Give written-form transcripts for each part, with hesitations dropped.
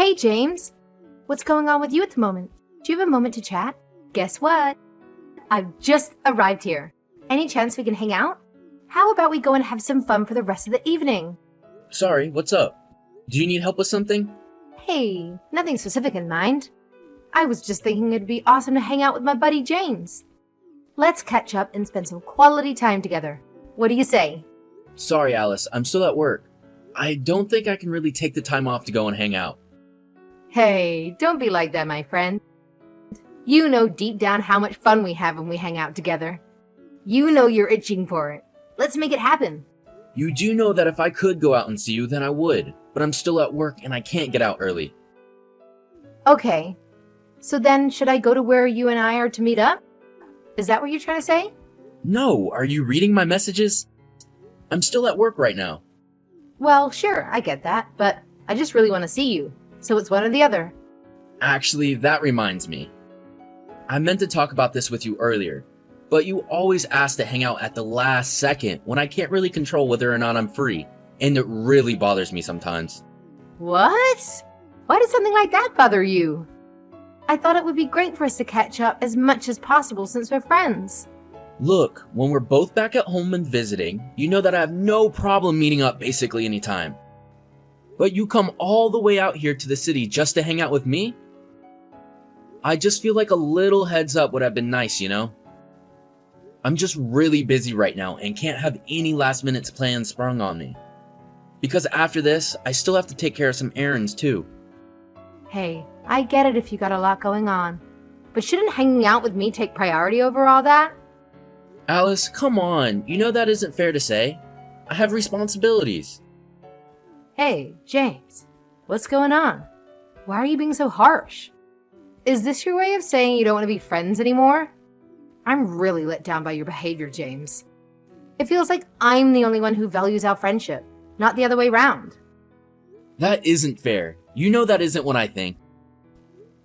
Hey, James. What's going on with you at the moment? Do you have a moment to chat? Guess what? I've just arrived here. Any chance we can hang out? How about we go and have some fun for the rest of the evening? Sorry, what's up? Do you need help with something? Hey, nothing specific in mind. I was just thinking it'd be awesome to hang out with my buddy James. Let's catch up and spend some quality time together. What do you say? Sorry, Alice, I'm still at work. I don't think I can really take the time off to go and hang out. Hey, don't be like that, my friend. You know deep down how much fun we have when we hang out together. You know you're itching for it. Let's make it happen. You do know that if I could go out and see you, then I would. But I'm still at work and I can't get out early. Okay. So then, should I go to where you and I are to meet up? Is that what you're trying to say? No, are you reading my messages? I'm still at work right now. Well, sure, I get that, but I just really want to see you. So it's one or the other. Actually, that reminds me. I meant to talk about this with you earlier, but you always ask to hang out at the last second when I can't really control whether or not I'm free, and it really bothers me sometimes. What? Why does something like that bother you? I thought it would be great for us to catch up as much as possible since we're friends. Look, when we're both back at home and visiting, you know that I have no problem meeting up basically anytime. But you come all the way out here to the city just to hang out with me? I just feel like a little heads up would have been nice, you know? I'm just really busy right now and can't have any last minute plans sprung on me. Because after this, I still have to take care of some errands too. Hey, I get it if you got a lot going on. But shouldn't hanging out with me take priority over all that? Alice, come on. You know that isn't fair to say. I have responsibilities. Hey, James, what's going on? Why are you being so harsh? Is this your way of saying you don't want to be friends anymore? I'm really let down by your behavior, James. It feels like I'm the only one who values our friendship, not the other way round. That isn't fair. You know that isn't what I think.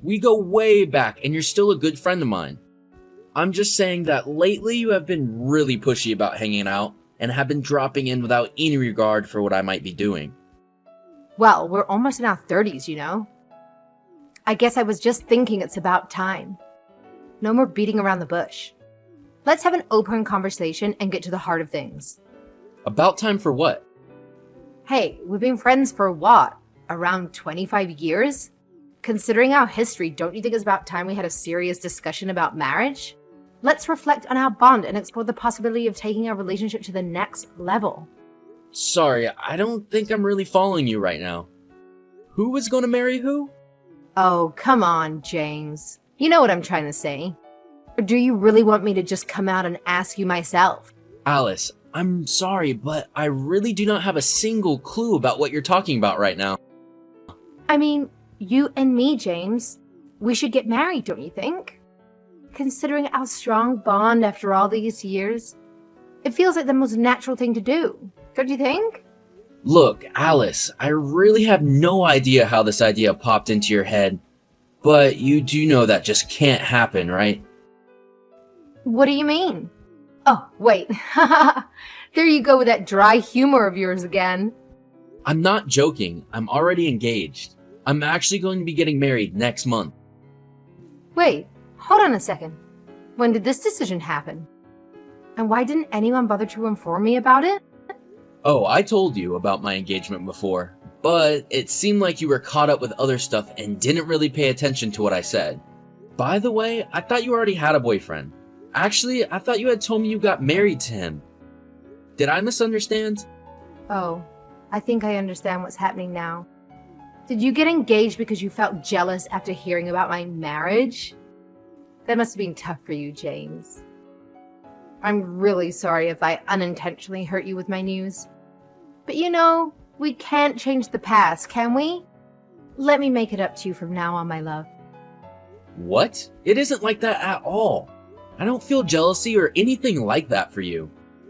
We go way back and you're still a good friend of mine. I'm just saying that lately you have been really pushy about hanging out and have been dropping in without any regard for what I might be doing. Well, we're almost in our 30s, you know? I guess I was just thinking it's about time. No more beating around the bush. Let's have an open conversation and get to the heart of things. About time for what? Hey, we've been friends for what? Around 25 years? Considering our history, don't you think it's about time we had a serious discussion about marriage? Let's reflect on our bond and explore the possibility of taking our relationship to the next level. Sorry, I don't think I'm really following you right now. Who is going to marry who? Oh, come on, James. You know what I'm trying to say. Or do you really want me to just come out and ask you myself? Alice, I'm sorry, but I really do not have a single clue about what you're talking about right now. I mean, you and me, James. We should get married, don't you think? Considering our strong bond after all these years, it feels like the most natural thing to do, don't you think? Look, Alice, I really have no idea how this idea popped into your head, but you do know that just can't happen, right? What do you mean? Oh, wait. There you go with that dry humor of yours again. I'm not joking. I'm already engaged. I'm actually going to be getting married next month. Wait, hold on a second. When did this decision happen? And why didn't anyone bother to inform me about it? Oh, I told you about my engagement before, but it seemed like you were caught up with other stuff and didn't really pay attention to what I said. By the way, I thought you already had a boyfriend. Actually, I thought you had told me you got married to him. Did I misunderstand? Oh, I think I understand what's happening now. Did you get engaged because you felt jealous after hearing about my marriage? That must have been tough for you, James. I'm really sorry if I unintentionally hurt you with my news. But you know, we can't change the past, can we? Let me make it up to you from now on, my love. What? It isn't like that at all. I don't feel jealousy or anything like that for you.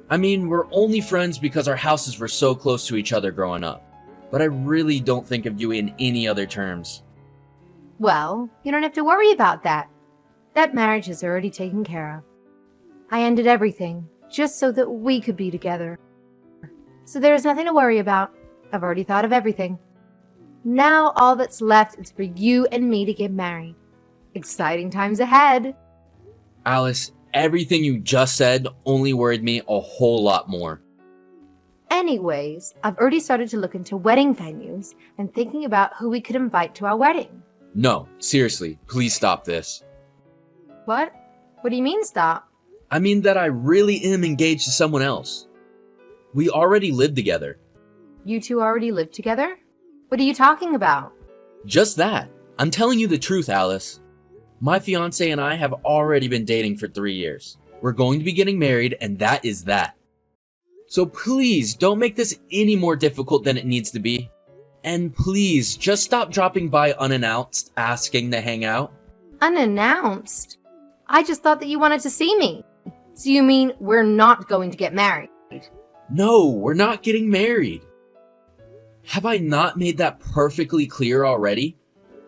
I mean, we're only friends because our houses were so close to each other growing up. But I really don't think of you in any other terms. Well, you don't have to worry about that. That marriage is already taken care of. I ended everything just so that we could be together. So there is nothing to worry about. I've already thought of everything. Now all that's left is for you and me to get married. Exciting times ahead. Alice, everything you just said only worried me a whole lot more. Anyways, I've already started to look into wedding venues and thinking about who we could invite to our wedding. No, seriously, please stop this. What? What do you mean stop? I mean that I really am engaged to someone else. We already live together. You two already live together? What are you talking about? Just that. I'm telling you the truth, Alice. My fiance and I have already been dating for 3 years. We're going to be getting married, and that is that. So please don't make this any more difficult than it needs to be. And please just stop dropping by unannounced asking to hang out. Unannounced? I just thought that you wanted to see me. So you mean we're not going to get married? No, we're not getting married. Have I not made that perfectly clear already?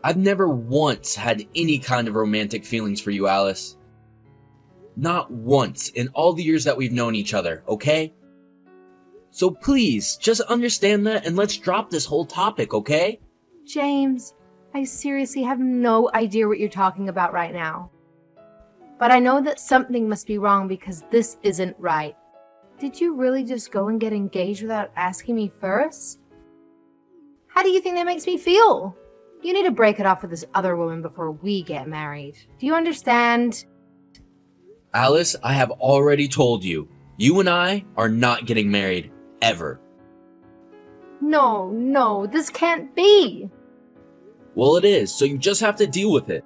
I've never once had any kind of romantic feelings for you, Alice. Not once in all the years that we've known each other, okay? So please, just understand that and let's drop this whole topic, okay? James, I seriously have no idea what you're talking about right now. But I know that something must be wrong because this isn't right. Did you really just go and get engaged without asking me first? How do you think that makes me feel? You need to break it off with this other woman before we get married. Do you understand? Alice, I have already told you. You and I are not getting married, ever. No, this can't be. Well, it is, so you just have to deal with it.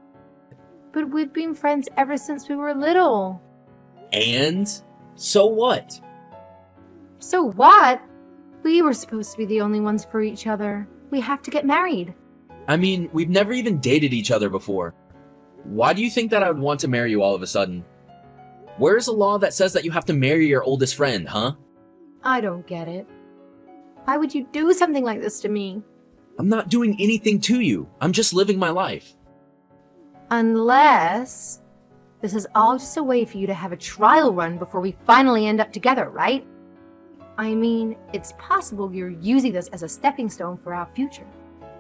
But we've been friends ever since we were little. And? So what? So what? We were supposed to be the only ones for each other. We have to get married. I mean, we've never even dated each other before. Why do you think that I would want to marry you all of a sudden? Where's the law that says that you have to marry your oldest friend, huh? I don't get it. Why would you do something like this to me? I'm not doing anything to you. I'm just living my life. Unless this is all just a way for you to have a trial run before we finally end up together, right? I mean, it's possible you're using this as a stepping stone for our future.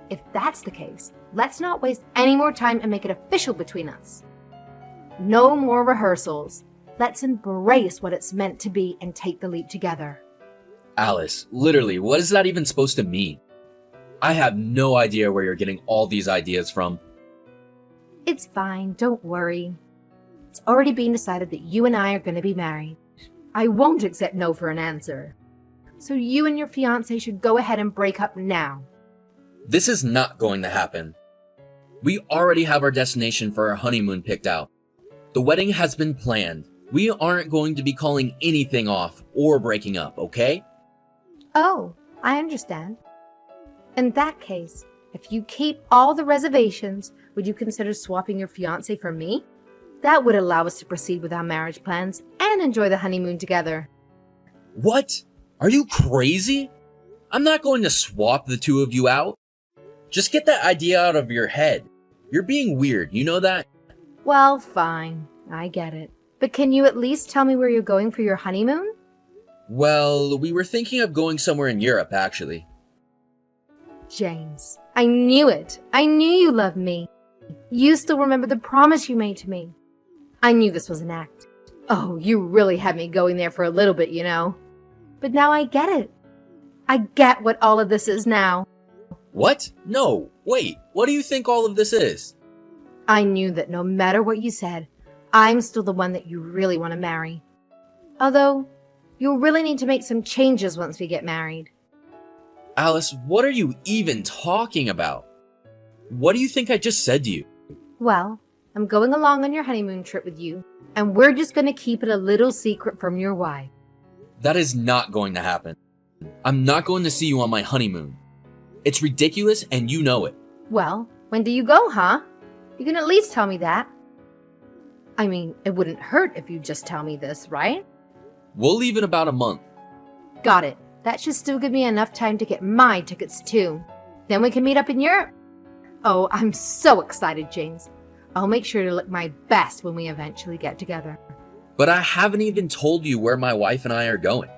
If that's the case, let's not waste any more time and make it official between us. No more rehearsals. Let's embrace what it's meant to be and take the leap together. Alice, literally, what is that even supposed to mean? I have no idea where you're getting all these ideas from. It's fine, don't worry. It's already been decided that you and I are going to be married. I won't accept no for an answer. So you and your fiancé should go ahead and break up now. This is not going to happen. We already have our destination for our honeymoon picked out. The wedding has been planned. We aren't going to be calling anything off or breaking up, okay? Oh, I understand. In that case, if you keep all the reservations, would you consider swapping your fiancé for me? That would allow us to proceed with our marriage plans and enjoy the honeymoon together. What? Are you crazy? I'm not going to swap the two of you out. Just get that idea out of your head. You're being weird, you know that? Well, fine. I get it. But can you at least tell me where you're going for your honeymoon? Well, we were thinking of going somewhere in Europe, actually. James, I knew it. I knew you loved me. You still remember the promise you made to me. I knew this was an act. Oh, you really had me going there for a little bit, you know. But now I get it. I get what all of this is now. What? No, wait, what do you think all of this is? I knew that no matter what you said, I'm still the one that you really want to marry. Although, you'll really need to make some changes once we get married. Alice, what are you even talking about? What do you think I just said to you? Well, I'm going along on your honeymoon trip with you, and we're just going to keep it a little secret from your wife. That is not going to happen. I'm not going to see you on my honeymoon. It's ridiculous and you know it. Well, when do you go, huh? You can at least tell me that. I mean, it wouldn't hurt if you just tell me this, right? We'll leave in about a month. Got it. That should still give me enough time to get my tickets too. Then we can meet up in Europe. Oh, I'm so excited, James. I'll make sure to look my best when we eventually get together. But I haven't even told you where my wife and I are going.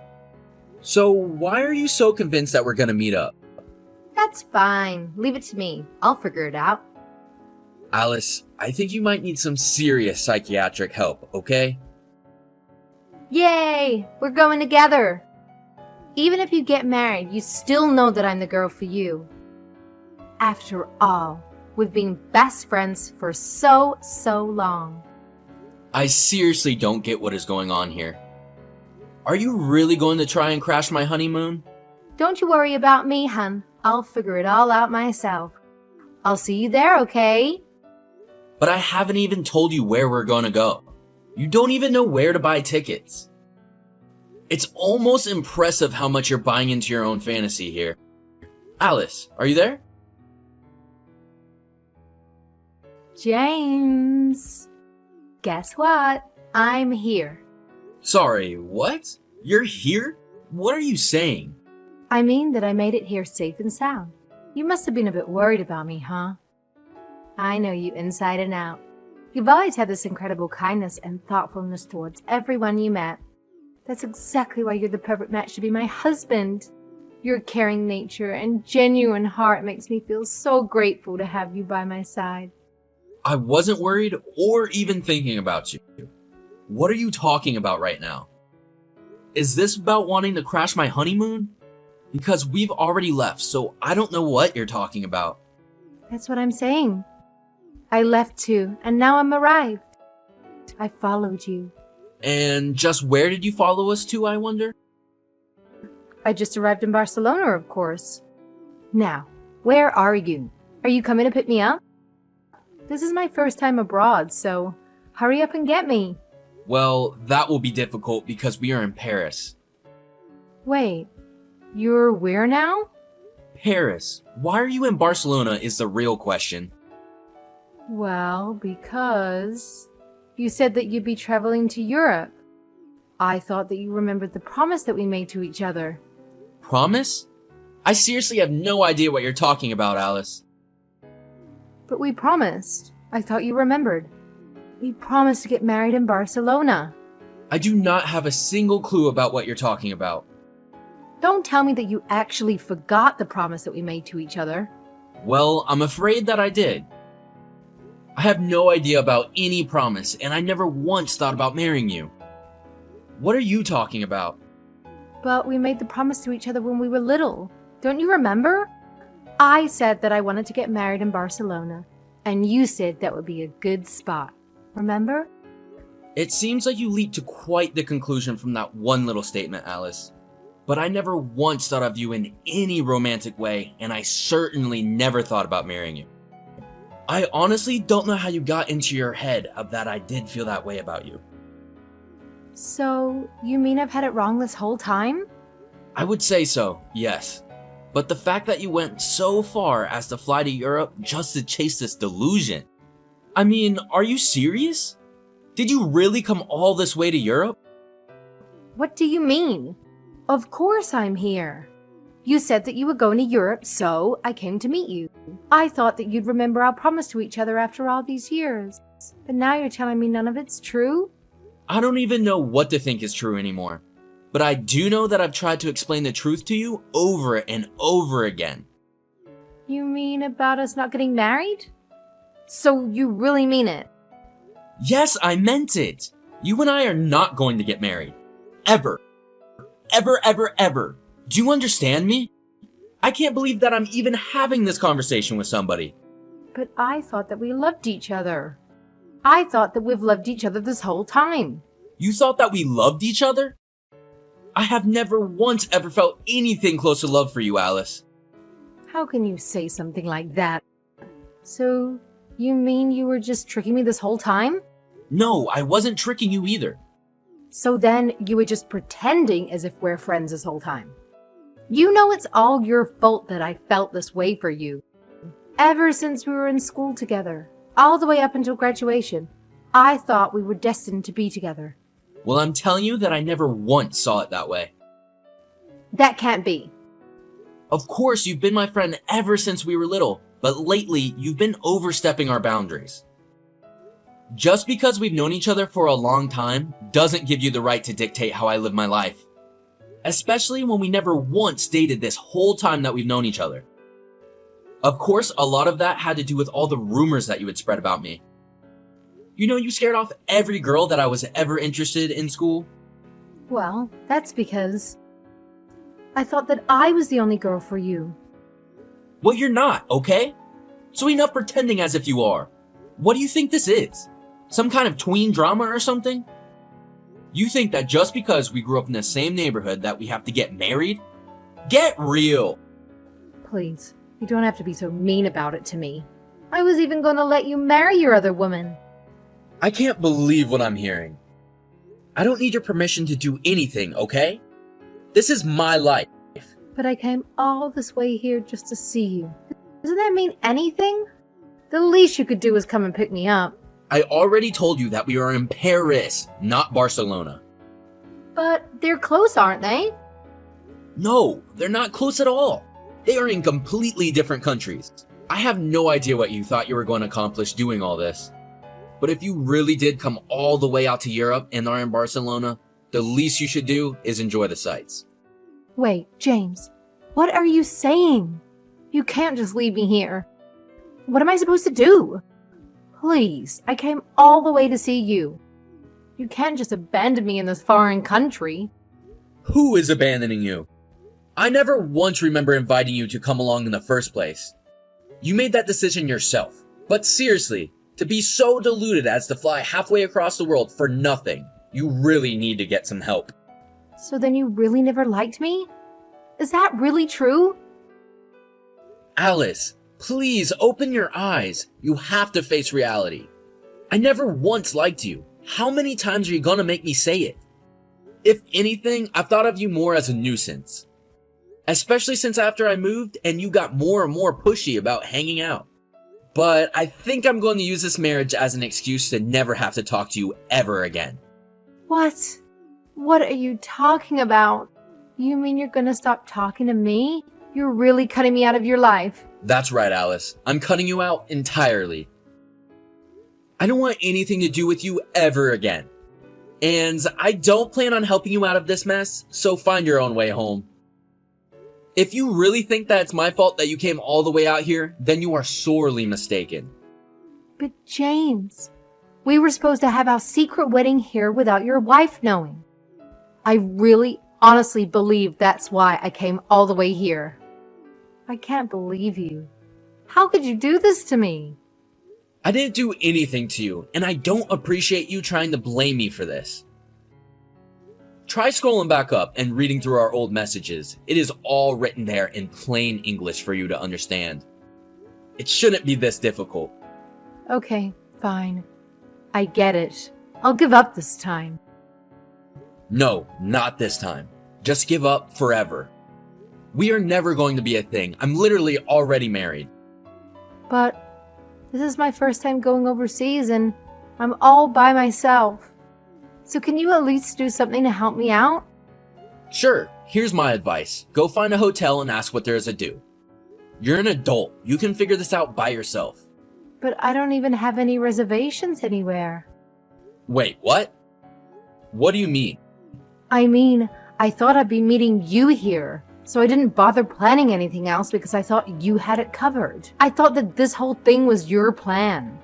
So why are you so convinced that we're going to meet up? That's fine. Leave it to me. I'll figure it out. Alice, I think you might need some serious psychiatric help, okay? Yay! We're going together. Even if you get married, you still know that I'm the girl for you. After all, we've been best friends for so long. I seriously don't get what is going on here. Are you really going to try and crash my honeymoon? Don't you worry about me, hun. I'll figure it all out myself. I'll see you there, okay? But I haven't even told you where we're going to go. You don't even know where to buy tickets. It's almost impressive how much you're buying into your own fantasy here. Alice, are you there? James, guess what? I'm here. Sorry, what? You're here? What are you saying? I mean that I made it here safe and sound. You must have been a bit worried about me, huh? I know you inside and out. You've always had this incredible kindness and thoughtfulness towards everyone you met. That's exactly why you're the perfect match to be my husband. Your caring nature and genuine heart makes me feel so grateful to have you by my side. I wasn't worried or even thinking about you. What are you talking about right now? Is this about wanting to crash my honeymoon? Because we've already left, so I don't know what you're talking about. That's what I'm saying. I left too, and now I'm arrived. I followed you. And just where did you follow us to, I wonder? I just arrived in Barcelona, of course. Now, where are you? Are you coming to pick me up? This is my first time abroad, so hurry up and get me. Well, that will be difficult because we are in Paris. Wait, you're where now? Paris. Why are you in Barcelona is the real question. Well, because you said that you'd be traveling to Europe. I thought that you remembered the promise that we made to each other. Promise? I seriously have no idea what you're talking about, Alice. But we promised. I thought you remembered. We promised to get married in Barcelona. I do not have a single clue about what you're talking about. Don't tell me that you actually forgot the promise that we made to each other. Well, I'm afraid that I did. I have no idea about any promise, and I never once thought about marrying you. What are you talking about? But we made the promise to each other when we were little. Don't you remember? I said that I wanted to get married in Barcelona, and you said that would be a good spot. Remember? It seems like you leaped to quite the conclusion from that one little statement, Alice. But I never once thought of you in any romantic way, and I certainly never thought about marrying you. I honestly don't know how you got into your head of that I did feel that way about you. So, you mean I've had it wrong this whole time? I would say so, yes. But the fact that you went so far as to fly to Europe just to chase this delusion. I mean, are you serious? Did you really come all this way to Europe? What do you mean? Of course I'm here. You said that you were going to Europe, so I came to meet you. I thought that you'd remember our promise to each other after all these years. But now you're telling me none of it's true? I don't even know what to think is true anymore. But I do know that I've tried to explain the truth to you over and over again. You mean about us not getting married? So you really mean it? Yes, I meant it. You and I are not going to get married. Ever. Ever, ever, ever. Do you understand me? I can't believe that I'm even having this conversation with somebody. But I thought that we loved each other. I thought that we've loved each other this whole time. You thought that we loved each other? I have never once ever felt anything close to love for you, Alice. How can you say something like that? So, you mean you were just tricking me this whole time? No, I wasn't tricking you either. So then you were just pretending as if we're friends this whole time. You know it's all your fault that I felt this way for you. Ever since we were in school together, all the way up until graduation, I thought we were destined to be together. Well, I'm telling you that I never once saw it that way. That can't be. Of course, you've been my friend ever since we were little, but lately, you've been overstepping our boundaries. Just because we've known each other for a long time doesn't give you the right to dictate how I live my life. Especially when we never once dated this whole time that we've known each other. Of course, a lot of that had to do with all the rumors that you had spread about me. You know, you scared off every girl that I was ever interested in school. Well, that's because I thought that I was the only girl for you. Well, you're not, okay? So enough pretending as if you are. What do you think this is? Some kind of tween drama or something? You think that just because we grew up in the same neighborhood that we have to get married? Get real! Please, you don't have to be so mean about it to me. I was even going to let you marry your other woman. I can't believe what I'm hearing. I don't need your permission to do anything, okay? This is my life. But I came all this way here just to see you. Doesn't that mean anything? The least you could do is come and pick me up. I already told you that we are in Paris, not Barcelona. But they're close, aren't they? No, they're not close at all. They are in completely different countries. I have no idea what you thought you were going to accomplish doing all this. But if you really did come all the way out to Europe and are in Barcelona, the least you should do is enjoy the sights. Wait, James, what are you saying? You can't just leave me here. What am I supposed to do? Please, I came all the way to see you. You can't just abandon me in this foreign country. Who is abandoning you? I never once remember inviting you to come along in the first place. You made that decision yourself. But seriously, to be so deluded as to fly halfway across the world for nothing, you really need to get some help. So then you really never liked me? Is that really true? Alice, please open your eyes. You have to face reality. I never once liked you. How many times are you gonna make me say it? If anything, I've thought of you more as a nuisance. Especially since after I moved and you got more and more pushy about hanging out. But I think I'm going to use this marriage as an excuse to never have to talk to you ever again. What? What are you talking about? You mean you're gonna stop talking to me? You're really cutting me out of your life. That's right, Alice. I'm cutting you out entirely. I don't want anything to do with you ever again. And I don't plan on helping you out of this mess, so find your own way home. If you really think that it's my fault that you came all the way out here, then you are sorely mistaken. But James, we were supposed to have our secret wedding here without your wife knowing. I really, honestly believe that's why I came all the way here. I can't believe you. How could you do this to me? I didn't do anything to you, and I don't appreciate you trying to blame me for this. Try scrolling back up and reading through our old messages. It is all written there in plain English for you to understand. It shouldn't be this difficult. Okay, fine. I get it. I'll give up this time. No, not this time. Just give up forever. We are never going to be a thing. I'm literally already married. But this is my first time going overseas and I'm all by myself. So can you at least do something to help me out? Sure, here's my advice. Go find a hotel and ask what there is to do. You're an adult. You can figure this out by yourself. But I don't even have any reservations anywhere. Wait, what? What do you mean? I mean, I thought I'd be meeting you here. So I didn't bother planning anything else because I thought you had it covered. I thought that this whole thing was your plan.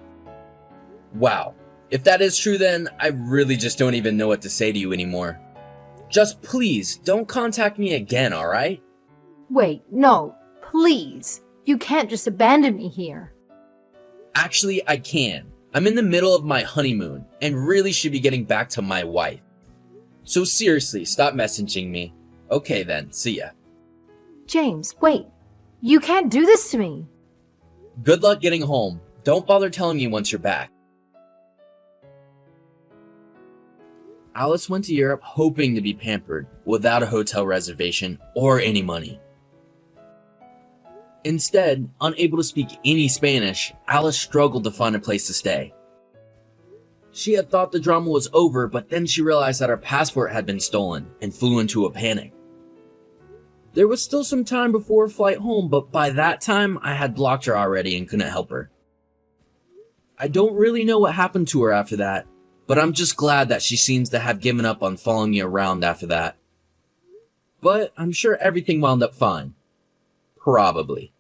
Wow. If that is true, then I really just don't even know what to say to you anymore. Just please, don't contact me again, alright? Wait, no, please. You can't just abandon me here. Actually, I can. I'm in the middle of my honeymoon and really should be getting back to my wife. So seriously, stop messaging me. Okay then, see ya. James, wait. You can't do this to me. Good luck getting home. Don't bother telling me once you're back. Alice went to Europe hoping to be pampered, without a hotel reservation or any money. Instead, unable to speak any Spanish, Alice struggled to find a place to stay. She had thought the drama was over, but then she realized that her passport had been stolen and flew into a panic. There was still some time before her flight home, but by that time, I had blocked her already and couldn't help her. I don't really know what happened to her after that, but I'm just glad that she seems to have given up on following me around after that. But I'm sure everything wound up fine. Probably.